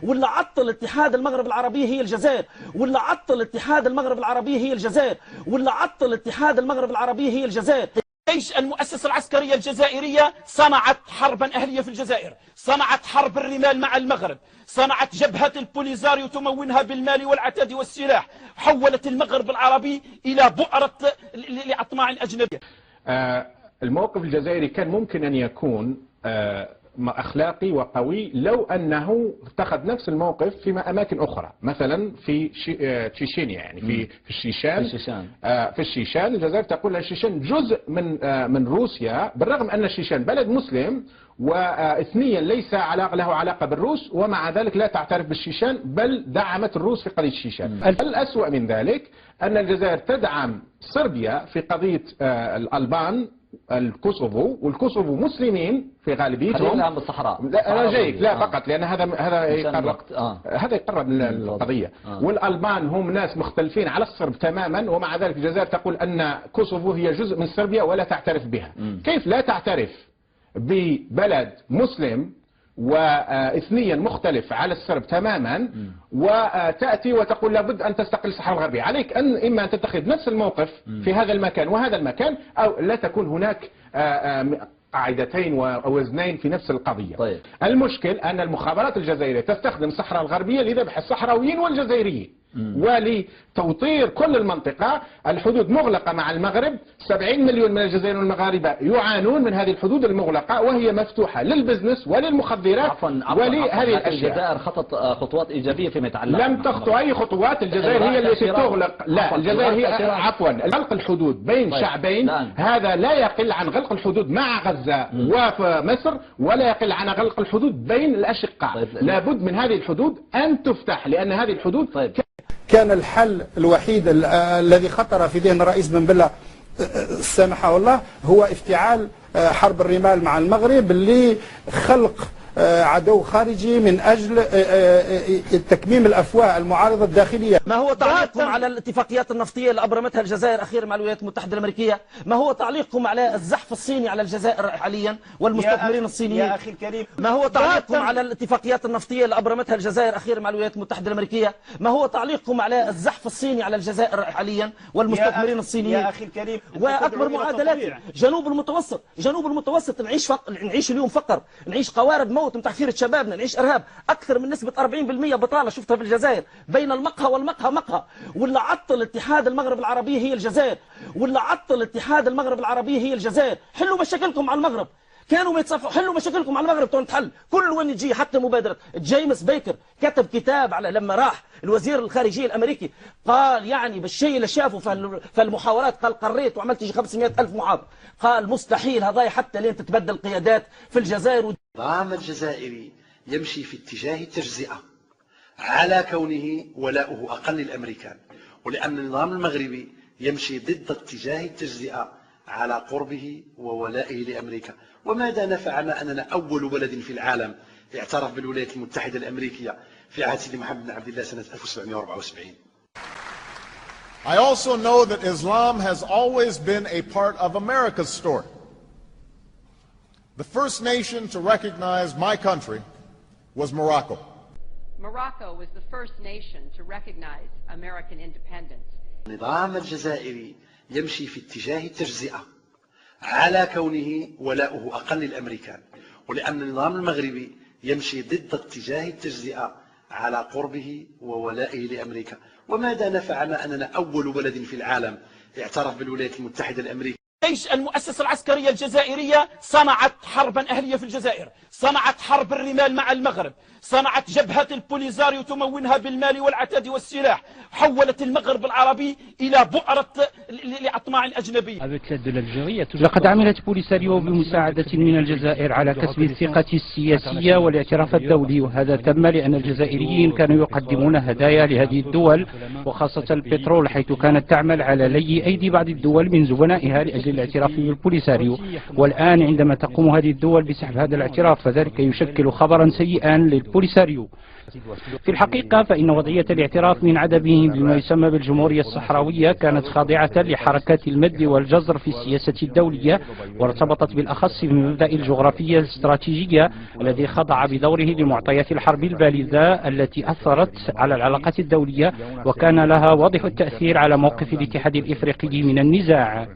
واللي عطل اتحاد المغرب العربي هي الجزائر، واللي عطل اتحاد المغرب العربي هي الجزائر، واللي عطل اتحاد المغرب العربي هي الجزائر. جيش المؤسسة العسكرية الجزائرية صنعت حربا أهلية في الجزائر، صنعت حرب الرمال مع المغرب، صنعت جبهة البوليزاريو تمونها بالمال والعتاد والسلاح، حولت المغرب العربي إلى بؤرة لأطماع أجنبية. الموقف الجزائري كان ممكن أن يكون أخلاقي وقوي لو أنه اتخذ نفس الموقف في أماكن أخرى، مثلا في تشيشينيا، يعني في الشيشان الجزائر تقول الشيشان جزء من روسيا، بالرغم أن الشيشان بلد مسلم وإثنيا ليس له علاقة بالروس، ومع ذلك لا تعترف بالشيشان بل دعمت الروس في قضية الشيشان. الأسوأ من ذلك أن الجزائر تدعم صربيا في قضية الألبان الكوسوفو، والكوسوفو مسلمين في غالبيتهم. خلينا بالصحراء. لا أنا جايك، لا فقط لأن هذا يقرب من القضية. والألبان هم ناس مختلفين على الصرب تماما، ومع ذلك الجزائر تقول أن كوسوفو هي جزء من صربيا ولا تعترف بها. كيف لا تعترف ببلد مسلم واثنيا مختلف على السرب تماما، وتأتي وتقول لابد أن تستقل الصحراء الغربية؟ عليك أن إما أن تتخذ نفس الموقف في هذا المكان وهذا المكان، أو لا تكون هناك قاعدتين ووزنين في نفس القضية. طيب. المشكل أن المخابرات الجزائرية تستخدم الصحراء الغربية لذبح الصحراويين والجزائريين ولتوطير كل المنطقة. الحدود مغلقة مع المغرب، 70 مليون من الجزائريين والمغاربة يعانون من هذه الحدود المغلقة، وهي مفتوحة للبزنس وللمخدرات ولهذه الأشياء. الجزائر خطت خطوات إيجابية فيما يتعلق. لم تخطو أي خطوات، الجزائر هي التي تغلق. لا، الجزائر هي غلق الحدود بين شعبين. هذا لا يقل عن غلق الحدود مع غزة ومصر، ولا يقل عن غلق الحدود بين الأشقاء. لابد من هذه الحدود أن تفتح، لأن هذه الحدود كان الحل الوحيد الذي خطر في ذهن الرئيس بن بلة سامحه الله هو افتعال حرب الرمال مع المغرب لخلق عدو خارجي من أجل تكميم الأفواه المعارضة الداخلية. ما هو تعليقكم على الاتفاقيات النفطية اللي أبرمتها الجزائر أخيرا مع الولايات المتحدة الأمريكية؟ ما هو تعليقكم على الزحف الصيني على الجزائر حاليا والمستثمرين الصينيين؟ يا أخي الكريم، ما هو تعليقكم على الاتفاقيات النفطية اللي أبرمتها الجزائر أخيرا مع الولايات المتحدة الأمريكية؟ ما هو تعليقكم على الزحف الصيني على الجزائر حاليا والمستثمرين الصينيين؟ يا أخي الكريم، وأكبر معادلات جنوب المتوسط نعيش اليوم فقر، نعيش قوارب موت من تحفير شبابنا، نعيش إرهاب، أكثر من نسبة 40% بطالة شفتها في الجزائر، بين المقهى والمقهى مقهى. واللي عطل اتحاد المغرب العربي هي الجزائر، واللي عطل اتحاد المغرب العربي هي الجزائر. حلوا مشاكلكم مع المغرب، كانوا ما يتصافحوا، حلوا مشاكلكم مع المغرب تحل. كل وين يجي، حتى مبادرة جيمس بيكر كتب كتاب على لما راح الوزير الخارجية الأمريكي، قال يعني بالشيء اللي شافه في المحاورات، قال قريت وعملت يجي 500,000 محاضرة، قال مستحيل هذا حتى لين تتبدل قيادات في الجزائر. النظام الجزائري يمشي في اتجاه التجزئة على كونه ولاؤه أقل للأمريكان، ولأن النظام المغربي يمشي ضد اتجاه التجزئة على قربه وولائه لأمريكا. وماذا نفعنا أننا أول بلد في العالم اعترف بالولايات المتحدة الأمريكية في عهد سيدي محمد بن عبد الله سنة 1774. I also know that Islam has always been a part of America's story. The first nation to recognize my country was Morocco. Morocco was the first nation to recognize American independence. النظام الجزائري يمشي في اتجاه التجزئة على كونه ولاؤه أقل للأمريكان، ولأن النظام المغربي يمشي ضد اتجاه التجزئة على قربه وولائه لأمريكا. وماذا نفعنا أننا أول بلد في العالم اعترف بالولايات المتحدة الأمريكية. جيش المؤسسة العسكرية الجزائرية صنعت حربا أهلية في الجزائر، صنعت حرب الرمال مع المغرب، صنعت جبهة البوليزاريو تمونها بالمال والعتاد والسلاح، حولت المغرب العربي إلى بؤرة لأطماع أجنبية. لقد عملت بوليساريو بمساعدة من الجزائر على كسب الثقة السياسية والاعتراف الدولي، وهذا تم لأن الجزائريين كانوا يقدمون هدايا لهذه الدول، وخاصة البترول، حيث كانت تعمل على لي أيدي بعض الدول من زبنائها لأجل للاعتراف بالبوليساريو، والآن عندما تقوم هذه الدول بسحب هذا الاعتراف فذلك يشكل خبرا سيئا للبوليساريو. في الحقيقة فإن وضعية الاعتراف من عدمه بما يسمى بالجمهورية الصحراوية كانت خاضعة لحركات المد والجزر في السياسة الدولية، وارتبطت بالأخص بمبدأ الجغرافية الاستراتيجية الذي خضع بدوره لمعطيات الحرب الباردة التي أثرت على العلاقات الدولية وكان لها واضح التأثير على موقف الاتحاد الإفريقي من النزاع.